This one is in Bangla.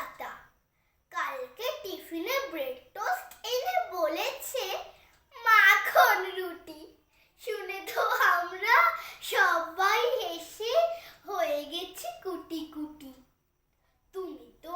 দাতা কালকে টিফিনে ব্রেড টোস্ট এনে বলেছে মাখন রুটি। শুনে তো আমরা সবাই হেসে হয়ে গেছি কুটি কুটি। তুমি তো